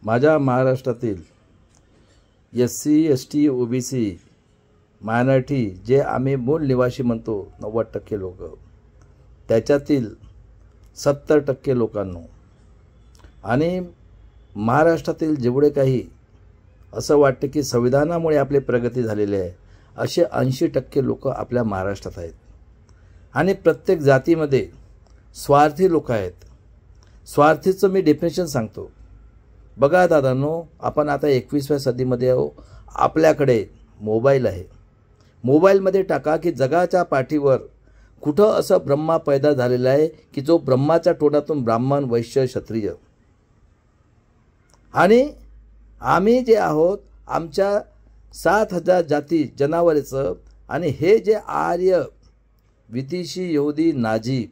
माझ्या महाराष्ट्रातील SC ST OBC minority जे आम्ही मूळ निवासी म्हणतो 90% लोक, त्याच्यातील 70% लोकांनो आणि महाराष्ट्रातील जेवढे काही असं वाटतं की संविधानामुळे आपली प्रगती झालेली आहे असे 80% लोक आपल्या महाराष्ट्रात आहेत. आणि प्रत्येक जातीमध्ये स्वार्थी लोक आहेत. स्वार्थीचं मी डेफिनेशन सांगतो. बघा दादांनो, आपण आता 21व्या सदीमध्ये आहो. आपल्याकडे मोबाईल आहे. मोबाईलमध्ये टाका की जगाच्या पाठीवर कुठं असं ब्रह्मा पैदा झालेला आहे की जो ब्रह्माच्या तोंडातून ब्राह्मण, वैश्य, क्षत्रिय आणि आम्ही जे आहोत आमच्या 7,000 जाती जनावरेचं. आणि हे जे आर्य, विदेशी, यहुदी, नाझी,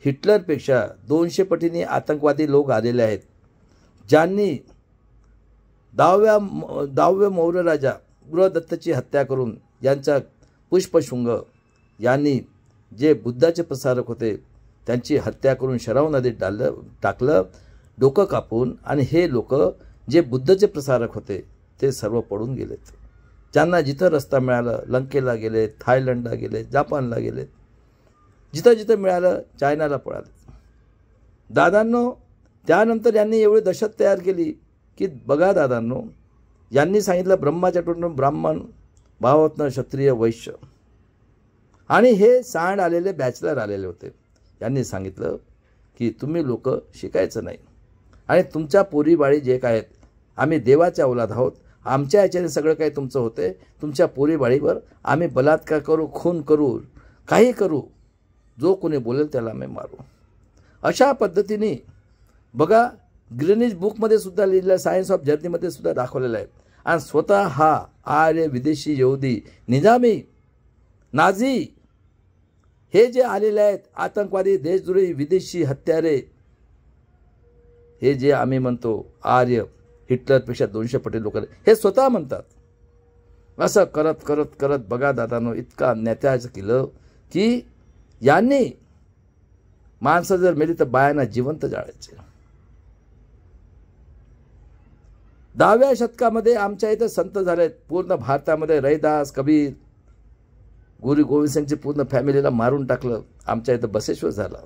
हिटलरपेक्षा 200 पटींनी आतंकवादी लोक आलेले आहेत, ज्यांनी 10व्या मौर्य राजा बृहदत्तची हत्या करून यांचा पुष्पशृंग यांनी जे बुद्धाचे प्रसारक होते त्यांची हत्या करून शराव नदीत टाकलं डोकं कापून. आणि हे लोक जे बुद्धाचे प्रसारक होते ते सर्व पडून गेलेत. ज्यांना जिथं रस्ता मिळाला लंकेला गेले, थायलंडला गेले, जापानला गेले, जिथं जिथं मिळालं चायनाला पळाले. दादांनो, त्यानंतर यांनी एवढी दहशत तयार केली की बघा दादांनो, यांनी सांगितलं ब्रह्माच्या तोंडून ब्राह्मण, भावातनं क्षत्रिय, वैश्य. आणि हे सांड आलेले बॅचलर आलेले होते. यांनी सांगितलं की तुम्ही लोक शिकायचं नाही आणि तुमच्या पोरीबाळी जे काय आहेत, आम्ही देवाच्या औलाद आहोत, आमच्या याच्याने सगळं काही तुमचं होते. तुमच्या पोरीबाळीवर आम्ही बलात्कार करू, खून करू, काही करू, जो कोणी बोलेल त्याला आम्ही मारू. अशा पद्धतीने बघा ग्रीनिज बुकमध्ये सुद्धा लिहिलेलं, सायन्स ऑफ जर्नीमध्ये सुद्धा दाखवलेलं आहे. आणि स्वतः हा आर्य, विदेशी, यहुदी, निजामी, नाझी हे जे आलेले आहेत आतंकवादी, देशद्रोही, विदेशी हत्यारे, हे जे आम्ही म्हणतो आर्य, हिटलरपेक्षा 200 पटी लोक हे स्वतः म्हणतात. असं करत करत करत बघा दादांनो, इतका नेत्याचं केलं की यांनी माणसं जर मेली तर बायांना जिवंत जाळायचे. 10व्या शतकामध्ये आमच्या इथं संत झालेत पूर्ण भारतामध्ये. रैदास, कबीर, गुरु गोविंद सिंगची पूर्ण फॅमिलीला मारून टाकलं. आमच्या इथं बसेश्वर झाला.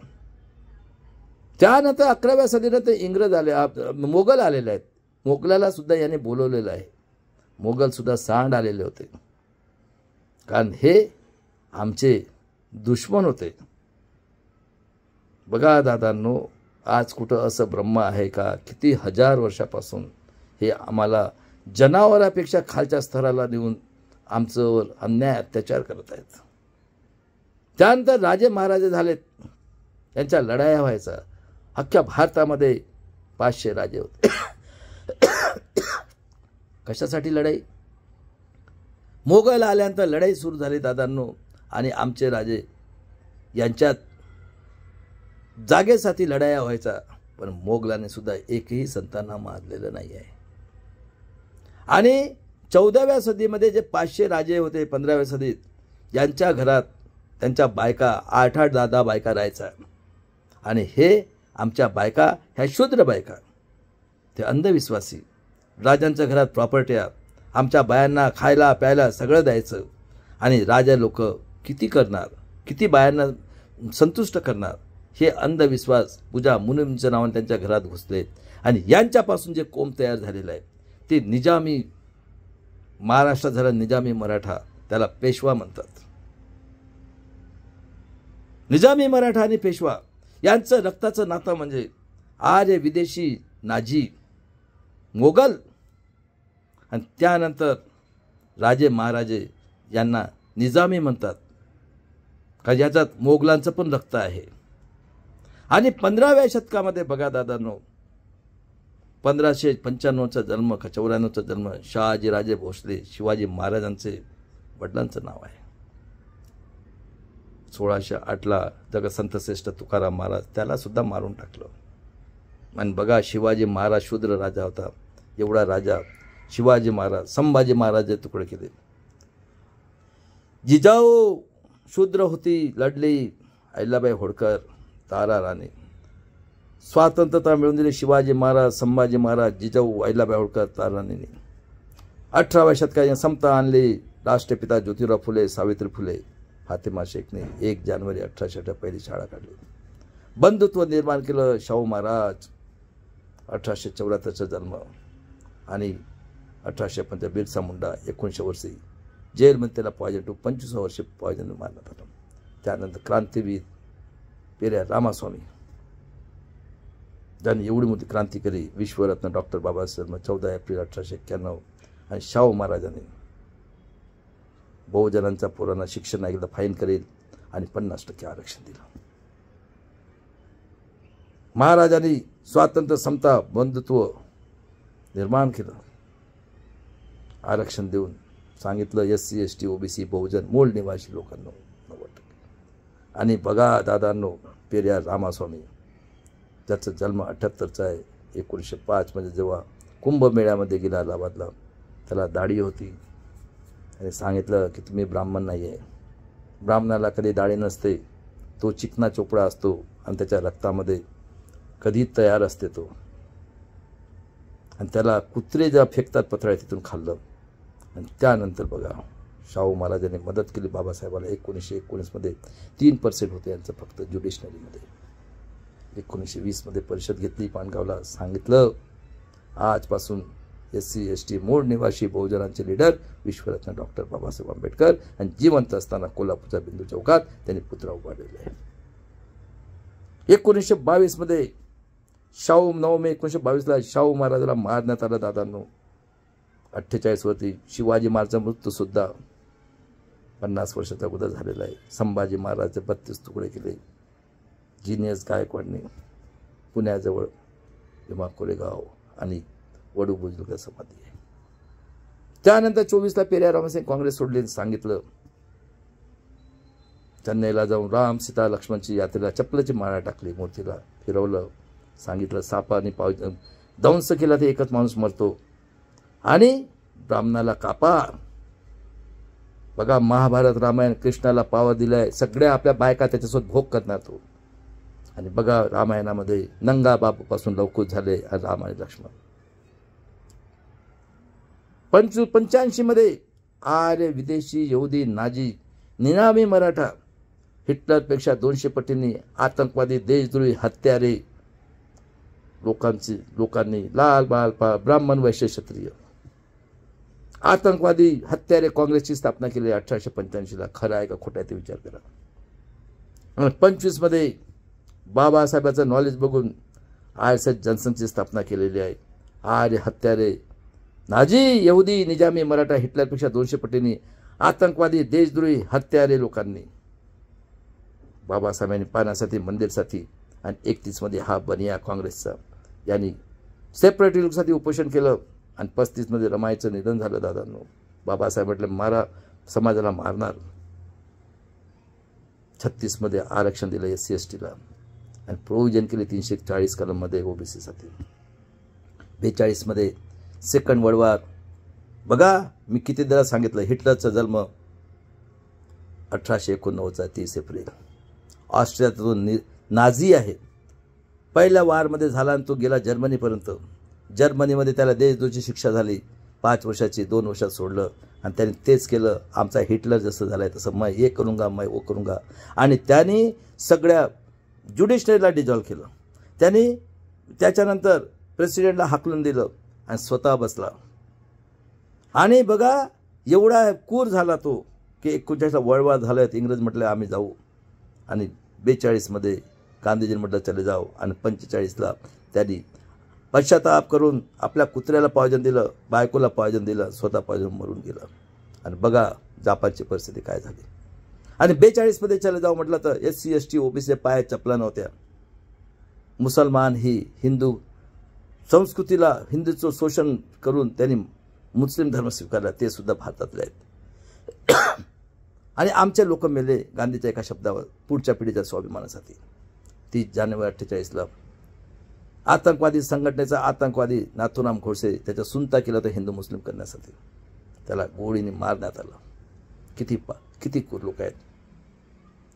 त्यानंतर 11व्या सदीनं ते इंग्रज आले, मोगल आलेले आहेत. मोगलाला सुद्धा याने बोलवलेलं आहे. मोगल सुद्धा सांड आलेले होते, कारण हे आमचे दुश्मन होते. बघा दादांनो, आज कुठं असं ब्रह्म आहे का? किती हजार वर्षापासून हे आम्हाला जनावरापेक्षा खालच्या स्तराला नेऊन आमच्यावर अन्याय अत्याचार करत आहेत. त्यानंतर राजे महाराजे झालेत, यांच्या लढाया व्हायचा. अख्ख्या भारतामध्ये 500 राजे होते. कशासाठी लढाई? मोगल आल्यानंतर लढाई सुरू झाली दादांनो. आणि आमचे राजे यांच्यात जागेसाठी लढाया व्हायचा. पण मोगलाने सुद्धा एकही संतांना मारलेलं नाही आहे. आणि 14व्या सदीमध्ये जे 500 राजे होते 15व्या सदीत, यांच्या घरात त्यांच्या बायका 8-8, 10-10 बायका राहायचा. आणि हे आमच्या बायका ह्या शूद्र बायका, ते अंधविश्वासी. राजांच्या घरात प्रॉपर्ट्या, आमच्या बायांना खायला प्यायला सगळं द्यायचं. आणि राजा लोक किती करणार, किती बायांना संतुष्ट करणार? हे अंधविश्वास पूजा मुनींच्या नावाने त्यांच्या घरात घुसलेत. आणि यांच्यापासून जे कोम तयार झालेलं आहे ते निजामी, महाराष्ट्रात झाला निजामी मराठा, त्याला पेशवा म्हणतात. निजामी मराठा आणि पेशवा यांचं रक्ताचं नातं म्हणजे आर्य, विदेशी, नाझी, मोगल. आणि त्यानंतर राजे महाराजे यांना निजामी म्हणतात, कारण याच्यात मोगलांचं पण रक्त आहे. आणि 15व्या शतकामध्ये बघा दादांनो, 1595चा जन्म, 94चा जन्म शहाजीराजे भोसले, शिवाजी महाराजांचे वडिलांचं नाव आहे. 1608ला जगसंत श्रेष्ठ तुकाराम महाराज, त्याला सुद्धा मारून टाकलं. आणि बघा शिवाजी महाराज शूद्र राजा होता. एवढा राजा शिवाजी महाराज, संभाजी महाराज तुकडे केले. जिजाऊ शूद्र होती, लढली. अहिल्याबाई होळकर, तारा राणी. स्वातंत्र्यता मिळवून दिली शिवाजी महाराज, संभाजी महाराज, जिजाऊ, अहिल्याबाई होळकर, ताराणींनी. 18व्या शतकात समता आणली राष्ट्रपिता ज्योतिराव फुले, सावित्री फुले, फातिमा शेखने 1 जानेवारी 1860 पहिली शाळा काढली. बंधुत्व निर्माण केलं शाहू महाराज. 1874चा जन्म आणि 1850 बिरसा मुंडा 1900 वर्षी जेलमध्ये त्याला पॉयझन टू 25 वर्षे पॉयझन मारण्यात आलं. त्यानंतर क्रांतीवीर पेरियार रामास्वामी, ज्यांनी एवढी मोठी क्रांती केली. विश्वरत्न डॉक्टर बाबासाहेब 14 एप्रिल 1891. आणि शाहू महाराजांनी बहुजनांच्या पोरांना शिक्षण ऐकलं फाईन करेल आणि 50% आरक्षण दिलं. महाराजांनी स्वातंत्र्य, समता, बंधुत्व निर्माण केलं. आरक्षण देऊन सांगितलं SC ST OBC बहुजन मूळ निवासी लोकांना 90%. आणि बघा दादांनो, पेरियार रामास्वामी, त्याचा जन्म 78चा आहे. 1905 मध्ये जेव्हा कुंभमेळ्यामध्ये गेला अलाहाबादला, त्याला दाढी होती आणि सांगितलं की तुम्ही ब्राह्मण नाही आहे. ब्राह्मणाला कधी दाढी नसते, तो चिकना चोपडा असतो आणि त्याच्या रक्तामध्ये कधी तयार असते तो. आणि त्याला कुत्रे जेव्हा फेकतात पत्राळे तिथून खाल्लं. आणि त्यानंतर बघा शाहू महाराजांनी मदत केली बाबासाहेबाला. 1919 मध्ये 3% होते यांचं फक्त ज्युडिशनरीमध्ये. 1920 मध्ये परिषद घेतली पाणगावला. सांगितलं आजपासून SC ST मूळ निवासी बहुजनांचे लीडर विश्वरत्न डॉक्टर बाबासाहेब आंबेडकर. आणि जिवंत असताना कोल्हापूरच्या बिंदू चौकात त्यांनी पुतळा उभारलेला आहे. 1922 मध्ये शाहू 9 मे 1922ला शाहू महाराजाला मारण्यात आलं दादांनो. 48 वरती शिवाजी महाराजांचा मृत्यू सुद्धा 50 वर्षाचा अगोदर झालेला आहे. संभाजी महाराजचे 32 तुकडे केले. जिनियस गायकवाडने पुण्याजवळ भीमा कोरेगाव आणि वडू बुजुर्ग समाधी आहे. त्यानंतर 24ला पेरियार रामसिंग काँग्रेस सोडली. सांगितलं चेन्नईला जाऊन राम सीता लक्ष्मणची यात्रेला चप्पलाची माळा टाकली, मूर्तीला फिरवलं. सांगितलं सापाने दंश केला तर एकच माणूस मरतो आणि ब्राह्मणाला कापा. बघा महाभारत रामायण कृष्णाला पावर दिलाय. सगळ्या आपल्या बायका त्याच्यासोबत भोग करणार तो. आणि बघा रामायणामध्ये नंगा बापूपासून लवकुश झाले राम आणि लक्ष्मण. 85 मध्ये आर्य, विदेशी, यहुदी, नाझी, निनामी मराठा, हिटलरपेक्षा 200 पटींनी आतंकवादी, देशद्रोही, हत्यारे लोकांनी लाल बाल ब्राह्मण, वैश्य, क्षत्रिय आतंकवादी हत्यारे काँग्रेसची स्थापना केली 1885ला. खरं आहे का खोटं आहे ते विचार करा. 25 मध्ये बाबासाहेबांचं नॉलेज बघून आरएसएस जनसंघची स्थापना केलेली आहे. आर्य, हत्यारे, नाझी, यहुदी, निजामी, मराठा, हिटलरपेक्षा 200 पटींनी आतंकवादी, देशद्रोही, हत्यारे लोकांनी बाबासाहेबांनी पाहण्यासाठी मंदिरसाठी. आणि 31 मध्ये हा बनिया काँग्रेसचा यांनी सेपरेटिस्टसाठी उपोषण केलं. आणि 35 मध्ये रमाईचं निधन झालं दादांनो. बाबासाहेब म्हटलं मारा, समाजाला मारणार. 36 मध्ये आरक्षण दिलं SC STला आणि प्रोव्हिजन केले 340 कलममध्ये OBC साठी. 42 मध्ये सेकंड वर्ल्ड वॉर. बघा मी कितीदा सांगितलं हिटलरचा जन्म 1889चा 30 एप्रिल. ऑस्ट्रियात तो नाझी आहे. पहिल्या वारमध्ये झाला आणि तो गेला जर्मनीपर्यंत. जर्मनीमध्ये त्याला देशद्रोहाची शिक्षा झाली 5 वर्षाची. 2 वर्षात सोडलं आणि त्याने तेच केलं. आमचा हिटलर जसं झालाय तसं मैं ये करूंगा मैं वो करूंगा. आणि त्यांनी सगळ्या ज्युडिशनरीला डिझॉल्व केलं. त्यांनी त्याच्यानंतर प्रेसिडेंटला हाकलून दिलं आणि स्वतः बसला. आणि बघा एवढा क्रूर झाला तो की 19ला वर्ल्ड वॉर झालं. इंग्रज म्हटलं आम्ही जाऊ. आणि 42 मध्ये गांधीजींनी म्हटलं चले जाऊ. आणि 45ला त्यांनी पश्चाताप करून आपल्या कुत्र्याला पॉयझन दिलं, बायकोला पॉयझन दिलं, स्वतः पॉयझन मरून गेलं. आणि बघा जपानची परिस्थिती काय झाली. आणि 42 मध्ये चले जाऊ म्हटलं तर SC ST OBC पाय चपला नव्हत्या. मुसलमान ही हिंदू संस्कृतीला हिंदूचं शोषण करून त्यांनी मुस्लिम धर्म स्वीकारला. ते सुद्धा भारतातले आहेत. आणि आमचे लोक मेले गांधीच्या एका शब्दावर पुढच्या पिढीच्या स्वाभिमानासाठी. 30 जानेवारी 48ला आतंकवादी संघटनेचा आतंकवादी नाथूराम गोडसे त्याच्या सुनता केला तर हिंदू मुस्लिम करण्यासाठी. त्याला गोळीने मारण्यात आलं. किती क्रूर लोक आहेत.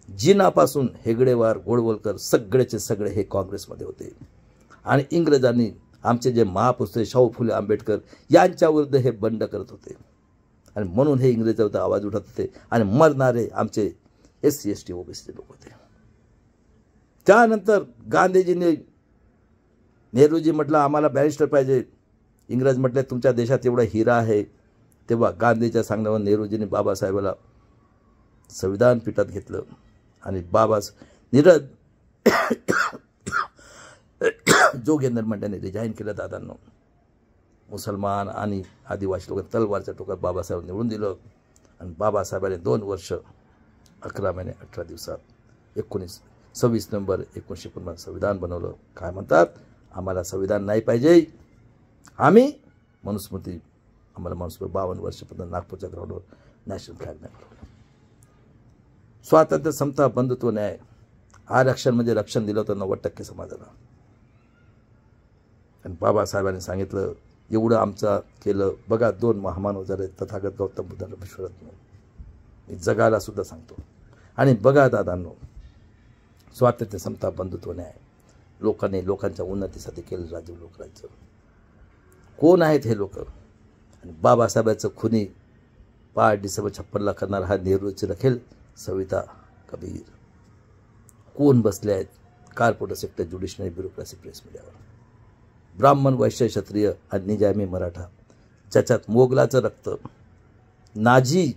जिनापासून हेगडेवार गोडवलकर सगळेचे सगळे हे काँग्रेसमध्ये होते. आणि इंग्रजांनी आमचे जे महापुरुष शाहू फुले आंबेडकर यांच्याविरुद्ध हे बंड करत होते. आणि म्हणून हे इंग्रजांचा आवाज उठत होते. आणि मरणारे आमचे SC ST OBC लोक होते. त्यानंतर गांधीजींनी नेहरूजी म्हटलं आम्हाला बॅरिस्टर पाहिजे. इंग्रज म्हटले तुमच्या देशात एवढा हिरा आहे. तेव्हा गांधीच्या सांगण्यावर नेहरूजींनी बाबासाहेबाला संविधान पीठात घेतलं. आणि नीरज जोगेंद्र मंडळाने रिजाईन केलं. दादांनो मुसलमान आणि आदिवासी लोकांनी तलवारच्या टोकात बाबासाहेब निवडून दिलं. आणि बाबासाहेबांनी 2 वर्ष 11 महिने 18 दिवसात 26 नोव्हेंबर 1949 संविधान बनवलं. काय म्हणतात, आम्हाला संविधान नाही पाहिजे, आम्ही मनुस्मृती, आम्हाला मनुस्मृती 52 वर्षापर्यंत नागपूरच्या ग्राउंडवर नॅशनल फ्लॅग नाही बनवलं. स्वातंत्र्य, समता, बंधुत्व, न्याय, आरक्षण म्हणजे रक्षण दिलं होतं 90% समाजाला. आणि बाबासाहेबांनी सांगितलं एवढं आमचं केलं. बघा 2 महामानव झाले, तथागत गौतम बुद्धांना विश्वरत्न. मी जगाला सुद्धा सांगतो. आणि बघा दादांनो, स्वातंत्र्य, समता, बंधुत्व, न्याय लोकांनी लोकांच्या उन्नतीसाठी केलं. राजीव लोकराज्य. कोण आहेत हे लोक? आणि बाबासाहेबांचं खुनी 5 डिसेंबर 56ला करणारा हा नेहरूची रखेल सविता कबीर. कोण बसले आहेत? कार्पोरेटर सेक्टर, ज्युडिशनरी, ब्युरोक्रेसी, प्रेस मीडियावर. ब्राह्मण, वैश्य, क्षत्रिय आणि निजामी मराठा, ज्याच्यात मोगलाचं रक्त, नाझी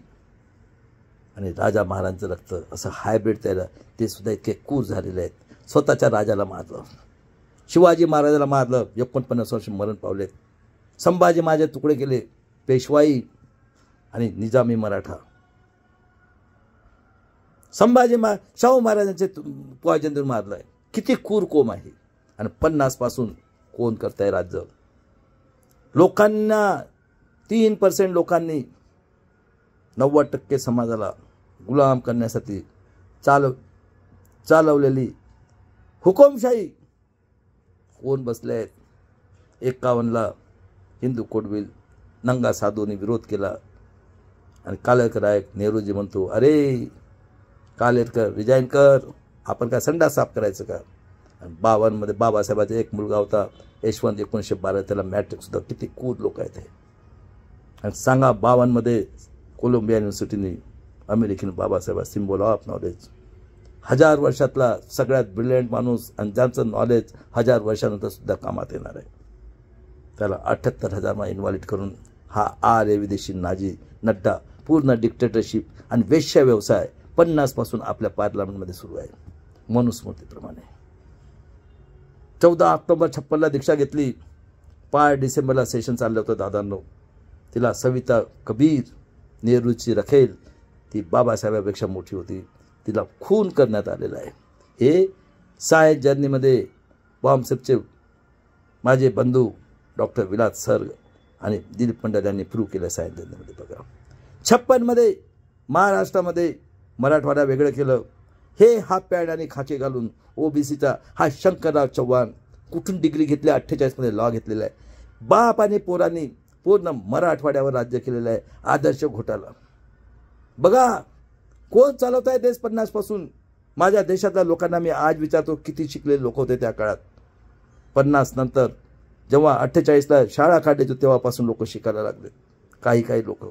आणि राजा महाराजांचं रक्त असं हायब्रिड तयार, ते सुद्धा इतके क्रूर झालेले आहेत. स्वतःच्या राजाला मारलं, शिवाजी महाराजाला मारलं, 49 वर्ष मरण पावलेत. संभाजी महाराज तुकडे केले, पेशवाई आणि निजामी मराठा. शाहू महाराजांचे पॉयजन देऊन मारलंय. किती क्रूर कोम आहे. आणि 50 पासून कोण करताय राज्य? लोकांना 3% लोकांनी 90% समाजाला गुलाम करण्यासाठी चालवलेली हुकुमशाही. कोण बसले आहेत? 51ला हिंदू कोड बिल नंगा साधूंनी विरोध केला. आणि कालेलकर आहेत. नेहरूजी म्हणतो अरे कालेलकर रिजाईन कर, आपण काय संडास साफ करायचं का? आणि 52मध्ये बाबासाहेबाचा एक मुलगा होता यशवंत, 1912, त्याला मॅट्रिक सुद्धा. किती क्रूर लोक आहेत हे. आणि सांगा 52मध्ये कोलंबिया युनिव्हर्सिटीने अमेरिकेने बाबासाहेब सिम्बॉल ऑफ नॉलेज, 1000 वर्षातला सगळ्यात ब्रिलियंट माणूस आणि ज्यांचं नॉलेज 1000 वर्षानंतर सुद्धा कामात येणार आहे, त्याला 78,000 इन्व्हाइट करून हा आर्य विदेशी नाझी नड्डा पूर्ण डिक्टेटरशिप आणि वेश्या व्यवसाय 50 पासून आपल्या पार्लमेंटमध्ये सुरू आहे मनुस्मृतीप्रमाणे. 14 ऑक्टोबर 56ला दीक्षा घेतली. 5 डिसेंबरला सेशन चाललं होतं दादांनो. तिला सविता कबीर, नेहरूची रखेल, ती बाबासाहेबांपेक्षा मोठी होती. तिला खून करण्यात आलेला आहे. हे सायन्स जर्नीमध्ये बॉम्बसेपचे माझे बंधू डॉक्टर विलास सर आणि दिलीप मंडल यांनी प्रूव्ह केलं सायन्स जर्नीमध्ये. बघा 56मध्ये महाराष्ट्रामध्ये मराठवाडा वेगळं केलं. हे हाफ पॅन्ट आणि खाके घालून OBCचा हा शंकरराव चव्हाण कुठून डिग्री घेतली? 48मध्ये लॉ घेतलेला आहे. बाप आणि पोरांनी पूर्ण मराठवाड्यावर राज्य केलेलं आहे. आदर्श घोटाळा. बघा कोण चालवत आहे देश 50 पासून. माझ्या देशातल्या लोकांना मी आज विचारतो किती शिकलेले लोक होते त्या काळात. 50 नंतर जेव्हा 48ला शाळा काढायचो तेव्हापासून लोक शिकायला लागले. काही लोक.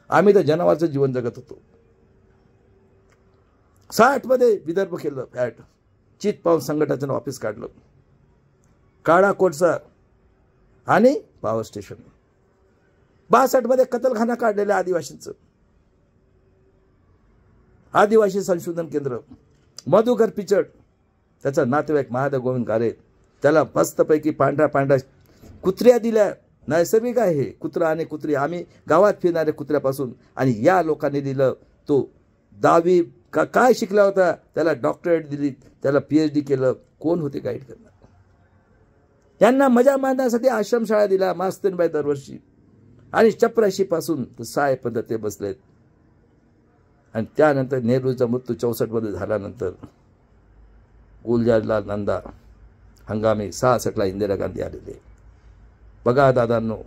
आम्ही तर जनावरचं जीवन जगत होतो. 60मध्ये विदर्भ केलं फॅट, चित पाऊन संघटनाचं ऑफिस काढलं, काळा कोळसा आणि पॉवर स्टेशन. 62मध्ये कतलखाना काढलेलं आदिवासींचं, आदिवासी संशोधन केंद्र. मधुकर पिचड, त्याचा नातेवाईक महादेव गोविंद गारे, त्याला मस्तपैकी पांढऱ्या कुत्र्या दिल्या. नैसर्गिक आहे हे कुत्रा आणि कुत्री. आम्ही गावात फिरणारे कुत्र्यापासून. आणि या लोकांनी दिलं. तो 10वी काय शिकला होता, त्याला डॉक्टरेट दिली, त्याला PhD केलं. कोण होते गाईड करणार? यांना मजा मारण्यासाठी आश्रमशाळा दिला मास्तरबाई दरवर्षी. आणि 84 पासून 6 पद्धती बसलेत. आणि त्यानंतर नेहरूचा मृत्यू 64मध्ये झाल्यानंतर गुलजारलाल नंदा हंगामी 66ला इंदिरा गांधी आलेले. बघा दादांनो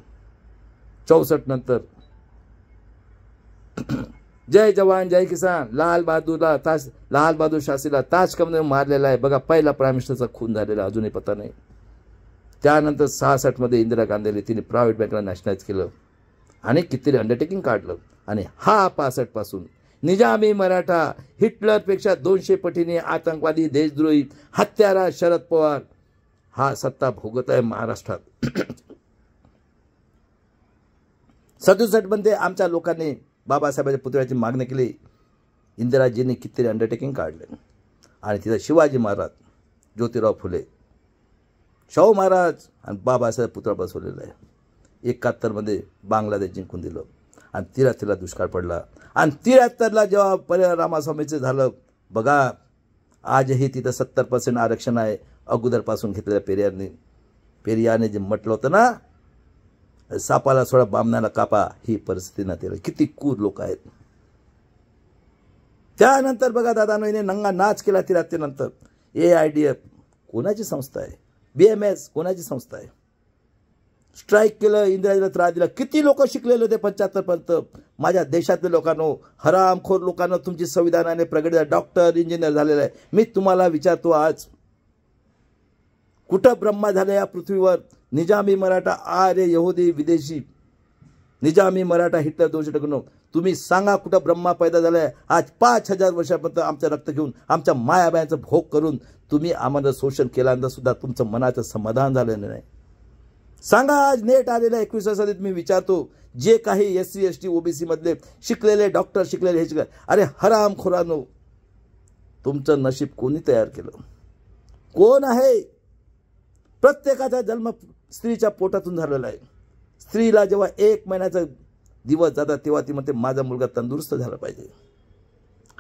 64 नंतर जय जवान जय किसान, लाल बहादूर शास्त्रीला ताशकंदीने मारलेला आहे बघा. पहिला प्राईम मिनिस्टरचा खून झालेला अजूनही पता नाही. त्यानंतर 66 मध्ये इंदिरा गांधीने तिने प्रायव्हेट बँकला नॅशनलाइज केलं आणि कितीतरी अंडरटेकिंग काढलं. आणि हा 65 पासून निजामी मराठा, हिटलरपेक्षा 200 पटीने आतंकवादी, देशद्रोही, हत्यारा शरद पवार हा सत्ता भोगत आहे महाराष्ट्रात. 67 मध्ये आमच्या लोकांनी बाबासाहेबांच्या पुतळ्याची मागणी केली. इंदिराजींनी कितीतरी अंडरटेकिंग काढले आणि तिथं शिवाजी महाराज, ज्योतिराव फुले, शाहू महाराज आणि बाबासाहेब पुतळा बसवलेला आहे. 71 मध्ये बांगलादेश जिंकून दिलं आणि 73ला दुष्काळ पडला आणि 73ला जेव्हा परिणामास्वामीचं झालं बघा, आजही तिथं 70% आरक्षण आहे. अगोदरपासून घेतलेल्या पेरियारने जे म्हटलं होतं ना, सापाला सोडा बामणाला कापा, ही परिस्थिती ना. त्याला किती क्रूर लोक आहेत. त्यानंतर बघा दादांनी नंगा नाच केला 73 नंतर. AIDF कोणाची संस्था आहे? BMS कोणाची संस्था आहे? स्ट्राईक केलं, इंदिराजीला त्रास दिला. किती लोक शिकलेले होते 75 पर्यंत. माझ्या देशातले लोकांनो, हरामखोर लोकांना तुमची संविधानाने प्रगती, डॉक्टर इंजिनियर झालेला आहे. मी तुम्हाला विचारतो, आज कुठं ब्रह्मा झाले या पृथ्वीवर? निजामी मराठा, आर्य, यहुदी, विदेशी, निजामी मराठा, हिटलर 200%. तुम्ही सांगा कुठं ब्रह्मा पैदा झालाय? आज 5000 वर्षापर्यंत आमचं रक्त घेऊन, आमच्या मायाबायांचं भोग करून तुम्ही आम्हाला शोषण केल्यानंतर सुद्धा तुमचं मनाचं समाधान झालेलं नाही. सांगा. आज नेट आलेलं 21व्या सदीत मी विचारतो, जे काही SC ST OBC मधले शिकलेले डॉक्टर, शिकलेले हे शिकले, अरे हरामखोरांनो, तुमचं नशीब कोणी तयार केलं? कोण आहे? प्रत्येकाचा जन्म स्त्रीच्या पोटातून झालेला आहे. स्त्रीला जेव्हा 1 महिन्याचा दिवस जातात तेव्हा ती म्हणते माझा मुलगा तंदुरुस्त झाला पाहिजे.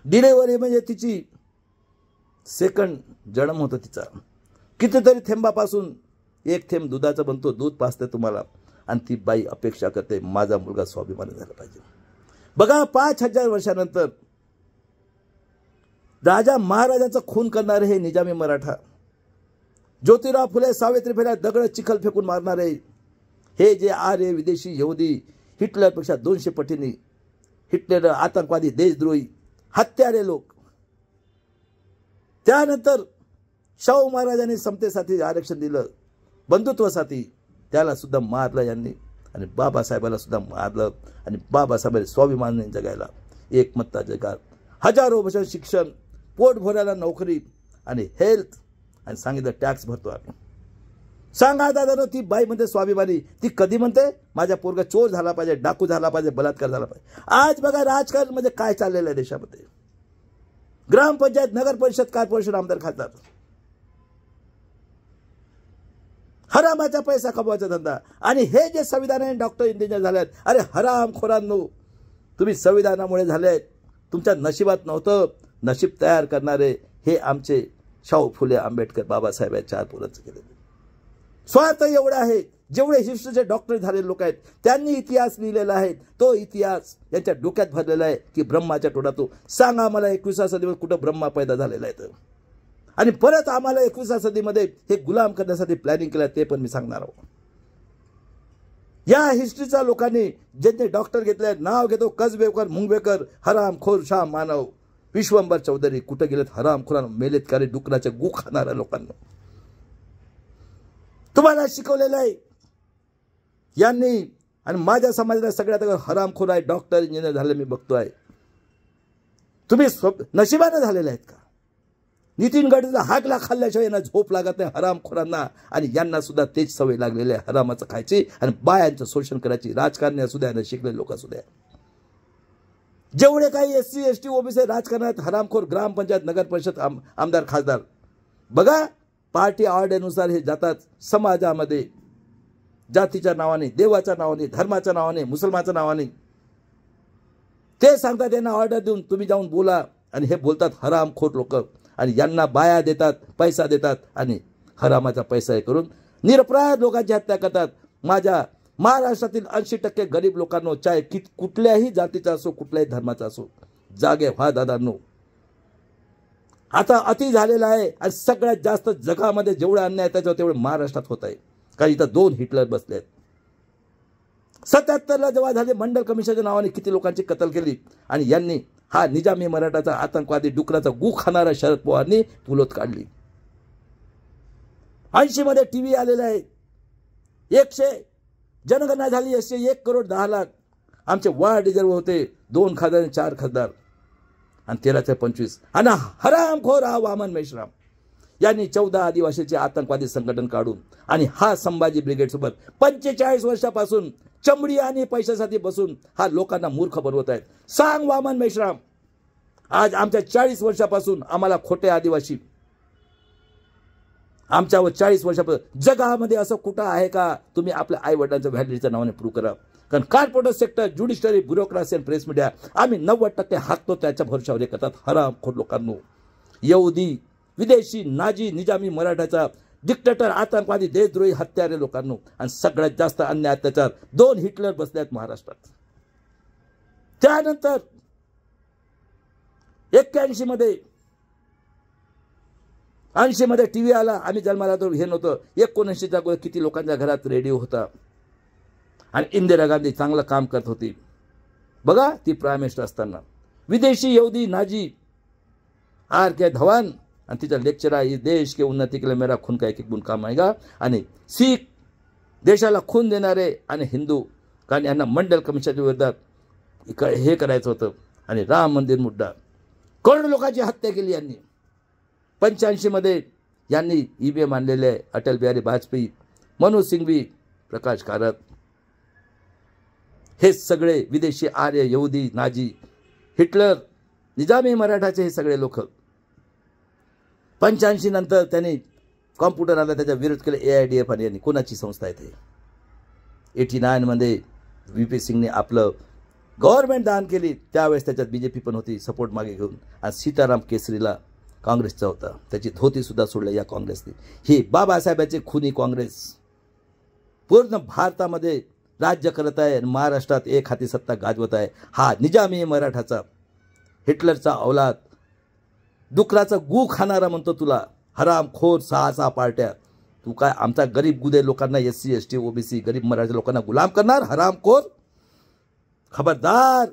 डिलेव्हरी म्हणजे तिची सेकंड जन्म होतो तिचा. कितीतरी थेंबापासून 1 थेंब दुधाचा बनतो, दूध पाजते तुम्हाला, आणि ती बाई अपेक्षा करते माझा मुलगा स्वाभिमानी झाला पाहिजे. बघा 5000 वर्षानंतर राजा महाराजांचा खून करणारे हे निजामी मराठा, ज्योतिराव फुले, सावित्री फुले दगड चिखल फेकून मारणारे हे जे आर्य, विदेशी, यहुदी, हिटलरपेक्षा 200 पटीने हिटलर, आतंकवादी, देशद्रोही, हत्यारे लोक. त्यानंतर शाहू महाराजांनी समतेसाठी आरक्षण दिलं, बंधुत्वासाठी, त्याला सुद्धा मारलं यांनी, आणि बाबासाहेबाला सुद्धा मारलं. आणि बाबासाहेबांनी स्वाभिमान जगायला, एकमत्ता जगात, हजारो वर्ष शिक्षण, पोट भरायला नोकरी आणि हेल्थ, आणि सांगितलं टॅक्स भरतो आम्ही. सांगा दादा, ती बाई म्हणते स्वाभिमानी, ती कधी म्हणते माझ्या पोरगा चोर झाला पाहिजे, डाकू झाला पाहिजे, बलात्कार झाला पाहिजे. आज बघा राजकारण म्हणजे काय चाललेलं आहे देशामध्ये. ग्रामपंचायत, नगर परिषद, कॉर्पोरेशन, आमदार, खासदार, हरामाचा पैसा कमवायचा धंदा. आणि हे जे संविधानाने डॉक्टर इंजिनियर झालेत, अरे हरामखोरांनो, तुम्ही संविधानामुळे झालेत, तुमच्या नशिबात नव्हतं. नशीब तयार करणारे हे आमचे शाहू फुले, आंबेडकर, बाबासाहेब या 4 पोरांचं केलेलं. स्वार्थ एवढा आहे. जेवढे हिस्ट्रीचे डॉक्टर झालेले लोक आहेत त्यांनी इतिहास लिहिलेला आहे. तो इतिहास यांच्या डोक्यात भरलेला आहे की ब्रह्माच्या तोंडातून. सांगा मला 21व्या सदीमध्ये कुठं ब्रह्मा पैदा झालेला आहे? आणि परत आम्हाला 21व्या सदीमध्ये हे गुलाम करण्यासाठी प्लॅनिंग केलं, ते पण मी सांगणार आहोत. या हिस्ट्रीच्या लोकांनी ज्यांचे डॉक्टर घेतले, नाव घेतो कसबेकर, मुंगबेकर, हरामखोर, शाह मानव, विश्वंभर चौधरी, कुठे गेलेत? हरामखोरांना मेलेत का रे? डुकराचे गु खाणाऱ्या लोकांना तुम्हाला शिकवलेलं आहे यांनी. आणि माझ्या समाजाला सगळ्यात हरामखोर आहे डॉक्टर, इंजिनियर झाले मी बघतोय. तुम्ही नशिबाने झालेले आहेत का? नितीन गडकरीचा हाकला खाल्ल्याशिवाय यांना झोप लागत नाही हरामखोरांना. आणि यांना सुद्धा तेच सवय लागलेली आहे हरामाचं खायची आणि बायांचं शोषण करायची. राजकारणी असू द्या, शिकलेले लोक असू द्या, जेवढे काही SC ST OBC राजकारणात हरामखोर, ग्रामपंचायत, नगर परिषद, आमदार, खासदार, बघा पार्टी ऑर्डरनुसार हे जातात समाजामध्ये, जातीच्या नावाने, देवाच्या नावाने, धर्माच्या नावाने, मुसलमानाच्या नावाने. ते सांगतात त्यांना ऑर्डर देऊन तुम्ही जाऊन बोला, आणि हे बोलतात हरामखोर लोक. आणि यांना बाया देतात, पैसा देतात, आणि हरामाचा पैसा हे करून निरपराध लोकांची हत्या करतात. माझ्या महाराष्ट्रातील 80% गरीब लोकांनो, चाहे कुठल्याही जातीचा असो, कुठल्याही धर्माचा असो, जागे व्हा दादांनो. आता अति झालेला आहे. आणि सगळ्यात जास्त जगामध्ये जेवढा अन्याय त्याच्यावर तेवढे महाराष्ट्रात होत आहे. कारण इथं 2 हिटलर बसले आहेत. 77ला जेव्हा झाले मंडल कमिशनच्या नावाने किती लोकांची कत्ल केली आणि यांनी हा निजामी मराठाचा आतंकवादी डुकराचा गू खाणारा शरद पवारनी पुलोत काढली. 80 मध्ये टीव्ही आलेला आहे. 100 जनगणना झाली 1,10,00,000 आमचे वार्ड रिझर्व होते 2 खासदार आणि 4 खासदार आणि 13 ते 25 आणि हरामखोर हा वामन मेश्राम यांनी 14 आदिवासीचे आतंकवादी संघटन काढून आणि हा संभाजी ब्रिगेड सोबत 45 वर्षापासून चमडी आणि पैशासाठी बसून हा लोकांना मूर्ख बनवत आहेत. सांग वामन मेश्राम, आज आमच्या 40 वर्षापासून आम्हाला खोटे आदिवासी आमच्यावर 40 वर्षापासून जगामध्ये असं कुठं आहे का तुम्ही आपल्या आई वडिलांच्या व्हॅलिडिटीच्या नावाने प्रूव्ह करा. कारण कॉर्पोरेट सेक्टर, ज्युडिशरी, ब्युरोक्रासी आणि प्रेस मीडिया आम्ही 90% हाकतो त्याच्या भरोशावर हे करतात. हरामखोर लोकांनो, यहुदी, विदेशी, नाजी, निजामी मराठाचा डिक्टेटर, आतंकवादी, देशद्रोही, हत्यारे लोकांनो आणि सगळ्यात जास्त अन्याय अत्याचार 2 हिटलर बसले आहेत महाराष्ट्रात. त्यानंतर 81 मध्ये 80 मध्ये टीव्ही आला. आम्ही जन्माला तर हे नव्हतं. 79च्या गोष्ट किती लोकांच्या घरात रेडिओ होता आणि इंदिरा गांधी चांगलं काम करत होती बघा. ती प्राईम मिनिस्टर असताना विदेशी, यहुदी, नाजी, R.K. धवन आणि तिचा लेक्चर आहे देश के उन्नती के लिए मेरा खून का एक एक बूंद काम आएगा. आणि सिख देशाला खून देणारे आणि हिंदू कारण यांना मंडल कमिशनच्या विरोधात हे करायचं होतं आणि राम मंदिर मुद्दा करोडो लोकांची हत्या केली यांनी. 85 मध्ये यांनी EVM आणलेले अटल बिहारी वाजपेयी, मनोज सिंघवी, प्रकाश कारत हे सगळे विदेशी आर्य, यहुदी, नाजी, हिटलर, निजामी मराठाचे हे सगळे लोक. 85 नंतर त्यांनी कॉम्प्युटर आला त्याचा विरोध केला. AIDF आणि यांनी कोणाची संस्था आहे ते. 89 मध्ये VP सिंगने आपलं गव्हर्नमेंट दान केली. त्यावेळेस त्याच्यात BJP पण होती सपोर्ट मागे घेऊन आणि सीताराम केसरीला काँग्रेसचा होता. त्याची धोती सुद्धा सोडलं या काँग्रेसने. ही बाबासाहेबांची खुनी काँग्रेस पूर्ण भारतामध्ये राज्य करत आहे आणि महाराष्ट्रात एक हाती सत्ता गाजवत आहे. हा निजामी मराठाचा हिटलरचा औलाद डुकराचा गू खाणारा म्हणतो तुला. हरामखोर 6 पार्ट्या. तू काय आमचा गरीब गुदे लोकांना SC ST OBC गरीब मराठी लोकांना गुलाम करणार? हरामखोर, खबरदार.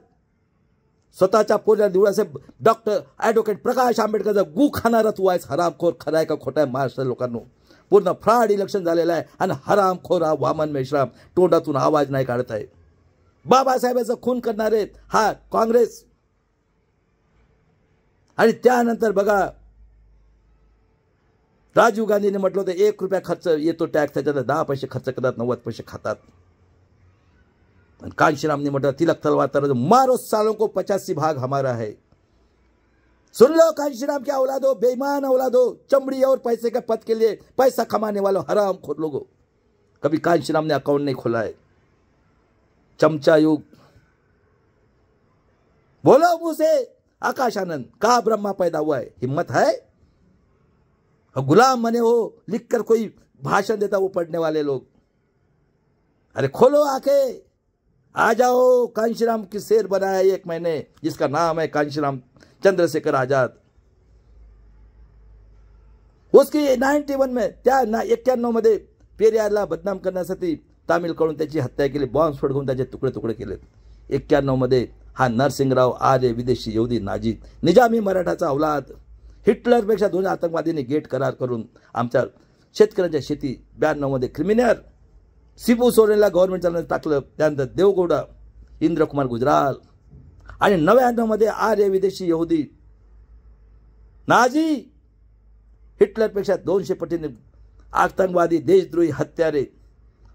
स्वतःच्या पोरच्या दिवसाचे डॉक्टर ॲडव्होकेट प्रकाश आंबेडकरचा गू खाणारा तू आहेस. हरामखोर. खरं आहे का खोटा आहे महाराष्ट्र लोकांनो? पूर्ण फ्रॉड इलेक्शन झालेलं आहे आणि हरामखोर हा वामन मेश्राम तोंडातून आवाज नाही काढत आहे. बाबासाहेबांचा खून करणारे हा काँग्रेस. आणि त्यानंतर बघा राजीव गांधीने म्हटलं होतं 1 रुपया खर्च येतो टॅक्स त्याच्यात 10 पैसे खर्च करतात 90 पैसे खातात. कांशीराम ने म्हटलं तिलक तलवार तर मारो सालों को 85 भाग हमारा है. सुन लो कांशीराम के औलादो, बेईमान औलादो, चमड़ी और पैसे के पद के लिए पैसा कमाने वालों हरामखोर लोगों. कभी कांशीराम ने अकाउंट नहीं खोला है. चमचा युग. बोलो मुंह से आकाश आनंद का ब्रह्मा पैदा हुआ है? हिम्मत है? गुलाम बने हो लिखकर कोई भाषण देता वो पढ़ने वाले लोग. अरे खोलो आके आ जाओ. कांशीराम की शेर बनाया 1 महीने जिसका नाम है कांशीराम चंद्रशेखर आजाद. उसकी 91 में त्या 91 मध्ये पेरियारला बदनाम करण्यासाठी तामिळकडून त्याची हत्या केली. बॉम्बस्फोट करून त्याचे तुकडे तुकडे केले. 91 मध्ये हा नरसिंगराव आर्य विदेशी यहुदी नाजी निजामी मराठाचा औलाद हिटलरपेक्षा 2 आतंकवादींनी गेट करार करून आमच्या शेतकऱ्यांच्या शेती 92 मध्ये क्रिमिनल सिबू सोरेनला गव्हर्नमेंट चालवण्यात टाकलं. त्यानंतर देवगौडा, इंद्रकुमार गुजराल आणि 99 मध्ये आर्य विदेशी यहुदी नाजी हिटलरपेक्षा 200 पटीने आतंकवादी देशद्रोही हत्यारे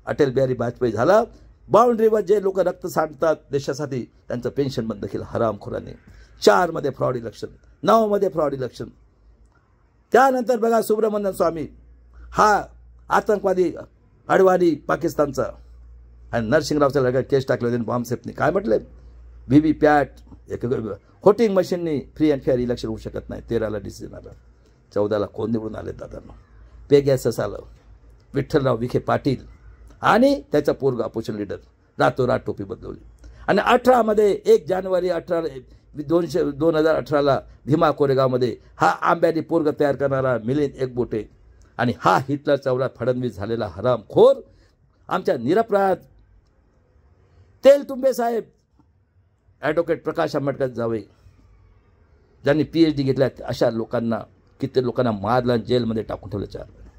अटल बिहारी वाजपेयी झाला. बाउंड्रीवर जे लोक रक्त सांडतात देशासाठी त्यांचं पेन्शन बंद केलं हरामखोरांनी. 4 मध्ये फ्रॉड इलेक्शन, 9 मध्ये फ्रॉड इलेक्शन. त्यानंतर बघा सुब्रमण्यम स्वामी हा आतंकवादी अडवाणी पाकिस्तानचा आणि नरसिंगरावच्या लढ्यात केस टाकले होते बॉम्बसेफने. काय म्हटले? VVPAT व्होटिंग मशीननी फ्री अँड फेअर इलेक्शन होऊ शकत नाही. 13ला डिसिजन आला. 14ला कोण निवडून आले दादांना? पेगॅसस आलं. विठ्ठलराव विखे पाटील आणि त्याचा पोरगा अपोजिशन लीडर रातोरात टोपी बदलवली. आणि 18 मध्ये 1 जानेवारी 2018ला भीमा कोरेगावमध्ये हा आंब्यानी पोरग तयार करणारा मिलिंद एकबोटे आणि हा हिटलर चौलाद फडणवीस झालेला हरामखोर आमच्या निरपराध तेलतुंबे साहेब, ॲडव्होकेट प्रकाश आंबेडकर जावई, ज्यांनी PhD घेतल्या, अशा लोकांना, किती लोकांना मारलं, जेलमध्ये टाकून ठेवलं 4 महिने.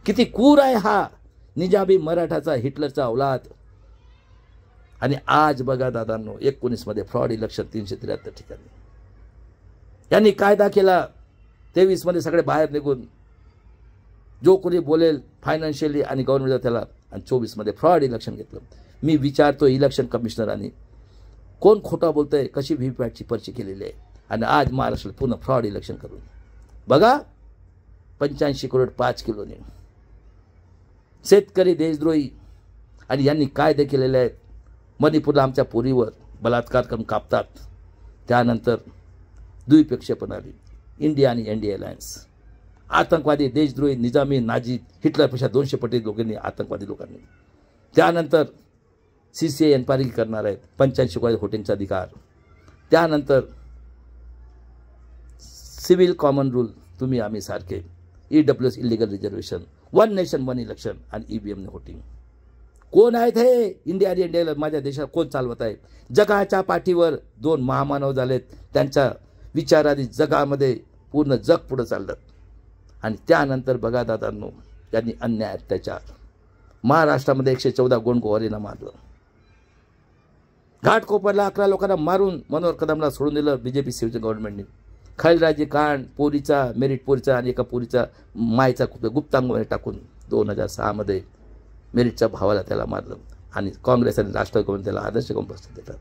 किती क्रूर आहे हा निजामी मराठाचा, हिटलरचा औलाद. आणि आज बघा दादांनो, 19 मध्ये फ्रॉड इलेक्शन 373 ठिकाणी. यांनी कायदा केला, 23 मध्ये सगळे बाहेर निघून जो कोणी बोलेल फायनान्शियली आणि गव्हर्नमेंट त्याला, आणि 24 मध्ये फ्रॉड इलेक्शन घेतलं. मी विचारतो इलेक्शन कमिशनरांनी कोण खोटा बोलतंय, कशी व्हीव्हीपॅटची पर्ची केलेली आहे, आणि आज महाराष्ट्रात पूर्ण फ्रॉड इलेक्शन करून बघा. 85 करोड 5 किलोने शेतकरी देशद्रोही. आणि यांनी कायदे केलेले आहेत. मणिपूरला आमच्या पोरीवर बलात्कार करून कापतात. त्यानंतर द्विपक्षीय आली, इंडिया आणि NDA अलायन्स. आतंकवादी, देशद्रोही, निजामी, नाझी, हिटलरपेक्षा 200 पटी लोकांनी, आतंकवादी लोकांनी. त्यानंतर CCA एन्क्वायरी करणार आहेत, 85 व्होटिंगचा अधिकार. त्यानंतर सिव्हिल कॉमन रूल, तुम्ही आम्ही सारखे, EWS illegal reservation, 1 nation 1 election आणि EVM व्होटिंग. कोण आहेत हे इंडिया आणि इंडियाला माझ्या देशात कोण चालवत आहे? जगाच्या पाठीवर 2 महामानव झालेत, त्यांच्या विचाराने जगामध्ये पूर्ण जग पुढे चाललं. आणि त्यानंतर बघा दादांनो, त्यांनी अन्याय अत्याचार. महाराष्ट्रामध्ये 114 गोंडगोवारींना मारलं. घाटकोपरला 11 लोकांना मारून मनोहर कदमला सोडून दिलं BJP शिवसेना गव्हर्नमेंटने. खैलराजे कांड, पोरीचा, मेरिट पोरीचा आणि एका पोरीचा मायचा गुप्तांगमध्ये टाकून 2006 मध्ये मेरिटच्या भावाला त्याला मारलं. आणि काँग्रेस आणि राष्ट्रवादी त्याला आदर्श करून बसत देतात.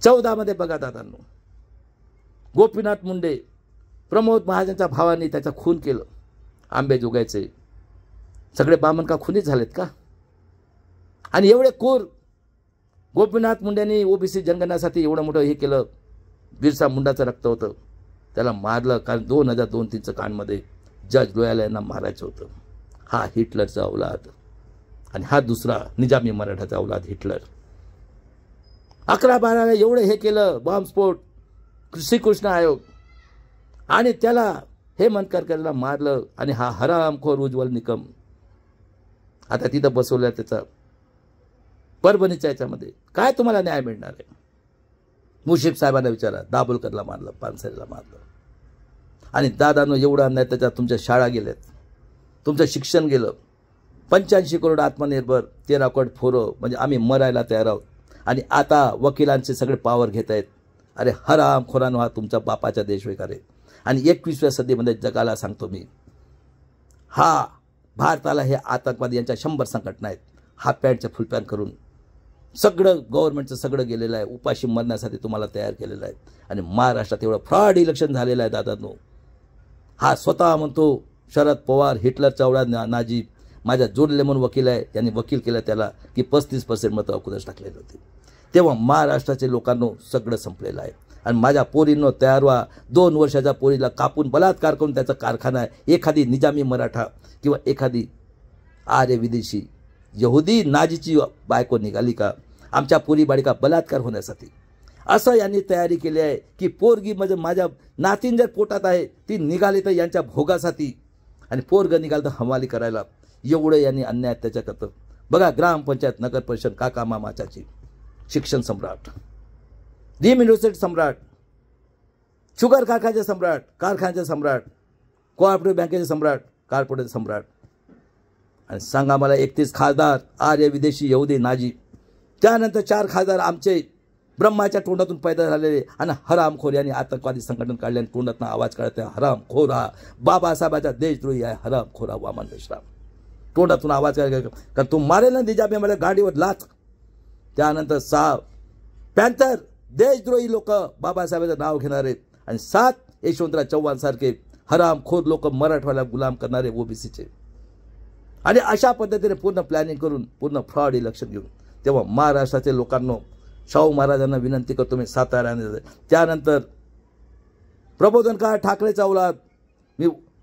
14 मध्ये बघा दादांनो, गोपीनाथ मुंडे, प्रमोद महाजनच्या भावाने त्याचा खून केलं. आंबेजोगाईचे सगळे बामण का खुनीच झालेत का? आणि एवढे कोर गोपीनाथ मुंडेंनी OBC जनगणनासाठी एवढं मोठं हे केलं. बिरसा मुंडाचं रक्त होतं, त्याला मारलं. कारण 2002-3चं कांडमध्ये जज लोयाला यांना मारायचं होतं. हा हिटलरचा औलाद. आणि हा दुसरा निजामी मराठाचा औलाद हिटलर. 11-12 एवढं हे केलं, बॉम्बस्फोट, श्रीकृष्ण आयोग, आणि त्याला हेमंत करकरला मारलं. आणि हा हरामखोर उज्ज्वल निकम आता तिथं बसवलं. त्याचा परभणीच्या याच्यामध्ये काय तुम्हाला न्याय मिळणार आहे? मुश्रीफ साहेबांना विचारा, दाभोलकरला मारलं, पानसरेला मारलं. आणि दादांनो, एवढा अन्याय त्याच्यात. तुमच्या शाळा गेल्यात, तुमचं शिक्षण गेलं. 85 करोड आत्मनिर्भर, 13 करोड फोरं, म्हणजे आम्ही मरायला तयार आहोत. आणि आता वकिलांचे सगळे पावर घेत आहेत. अरे हरामखोरांनो, हा तुमच्या बापाचा देश वगैरे. आणि 21व्या सदीमध्ये जगाला सांगतो मी, हा भारताला हे आतंकवादी यांच्या 100 संघटना आहेत. हाफ पॅन्टच्या फुल पॅन्ट करून सगळं गव्हर्नमेंटचं सगळं गेलेलं आहे. उपाशी मरण्यासाठी तुम्हाला तयार केलेलं आहे. आणि महाराष्ट्रात एवढं फ्रॉड इलेक्शन झालेलं आहे दादांनो. हा स्वतः म्हणतो शरद पवार हिटलरचा औलाद नाझी, माझ्या जोडले म्हणून वकील आहे, यांनी वकील केलं त्याला की 35% मतं अकुदच टाकलेली होती. तेव्हा महाराष्ट्राचे लोकांनो सगळं संपलेलं आहे. आणि माझ्या पोरींनो तयार व्हा. 2 वर्षाच्या पोरीला कापून बलात्कार करून त्याचा कारखाना आहे. एखादी निजामी मराठा किंवा एखादी आर्य विदेशी यहुदी नाजीची बायको निघाली का आमच्या पोरी बाळिका बलात्कार होण्यासाठी? असं यांनी तयारी केली आहे की पोरगी म्हणजे माझ्या नातीन जर पोटात आहे ती निघाली तर यांच्या भोगासाठी, आणि पोरगं निघालं तर हवाली करायला. एवढं यांनी अन्याय त्याच्या करतं. बघा, ग्रामपंचायत, नगर परिषद, काका मामाचाची, शिक्षण सम्राट, डीम युनिव्हर्सिटी सम्राट, शुगर कारखान्याचे सम्राट, कारखान्याचे सम्राट, कोऑपरेटिव्ह बँकेचे सम्राट, कॉर्पोरेट सम्राट. आणि सांगा मला 31 खासदार आर्य विदेशी यहुदी नाझी. त्यानंतर 4 खासदार आमचे ब्रह्माच्या तोंडातून पैदा झालेले. आणि हरामखोर यांनी आतंकवादी संघटन काढले आणि तोंडातून आवाज काढते हरामखोर हा बाबासाहेबाचा देशद्रोही आहे, हरामखोर हा वामन मेश्राम. तोंडातून आवाज काढ, कारण तो मारेल ना निजामी मला गाडीवर लाच. त्यानंतर 6 पॅन्थर देशद्रोही लोक बाबासाहेबांचं नाव घेणारे. आणि 7 यशवंतराव चव्हाण सारखे हरामखोर लोक मराठवाड्याला गुलाम करणारे OBCचे. आणि अशा पद्धतीने पूर्ण प्लॅनिंग करून पूर्ण फ्रॉड इलेक्शन घेऊन. तेव्हा महाराष्ट्राचे लोकांनो, शाहू महाराजांना विनंती करतो मी, साताऱ्याने. त्यानंतर प्रबोधनकार ठाकरेचा औलाद,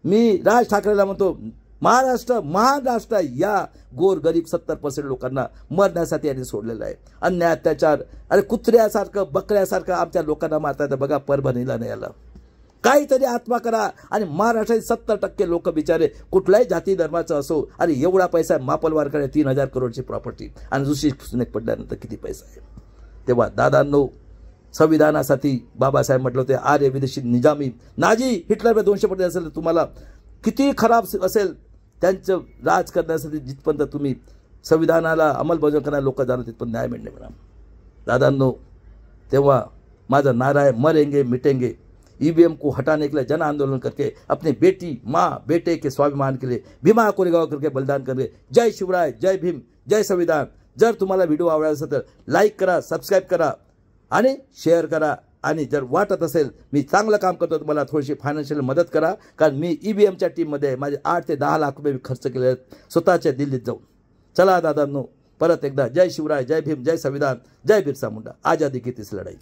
मी राज ठाकरेला म्हणतो, महाराष्ट्र महान राष्ट्र आहे. या गोरगरीब 70% लोकांना मरण्यासाठी यांनी सोडलेलं आहे. अन्याय अत्याचार, अरे कुत्र्यासारखं बकऱ्यासारखं आमच्या लोकांना मारतात. बघा परभणीला नाही आला. काहीतरी आत्मा करा. आणि महाराष्ट्रात 70% लोक बिचारे कुठल्याही जाती धर्माचं असो, अरे एवढा पैसा आहे. मापलवारकडे 3000 करोडची प्रॉपर्टी, आणि दुसरी सुनेक पडल्यानंतर किती पैसा आहे. तेव्हा दादांनो, संविधानासाठी बाबासाहेब म्हटलं होते, आर्य विदेशी निजामी नाजी हिटलर 200 पट असेल, तुम्हाला किती खराब असेल त्यांचं राज करण्यासाठी जिथपर्यंत तुम्ही संविधानाला अंमलबजावणी करणारे लोक जाणं तिथपर्यंत न्याय मिळणे म्हणा दादांनो। तेव्हा माझा नारा है, मरेंगे मिटेंगे, ईवीएम को हटाने के लिए जन आंदोलन करके अपने बेटी माँ बेटे के स्वाभिमान के लिए भीमा कोरेगाव करके बलिदान करेंगे। जय शिवराय, जय भीम, जय संविधान। जर तुम्हाला व्हिडिओ आवडला असेल तर लाईक करा, सबस्क्राईब करा आणि शेअर करा, आणि जर वाटत असेल मी चांगलं काम करतो तर मला थोडीशी फायनान्शियल मदत करा, कारण मी ईव्हीएमच्या टीममध्ये माझे 8 ते 10 लाख रुपये खर्च केले आहेत स्वतःच्या दिल्लीत जाऊन। चला दादांनो, परत एकदा जय शिवराय, जय भीम, जय संविधान, जय बिरसा मुंडा। आजादी की तीस लढाई।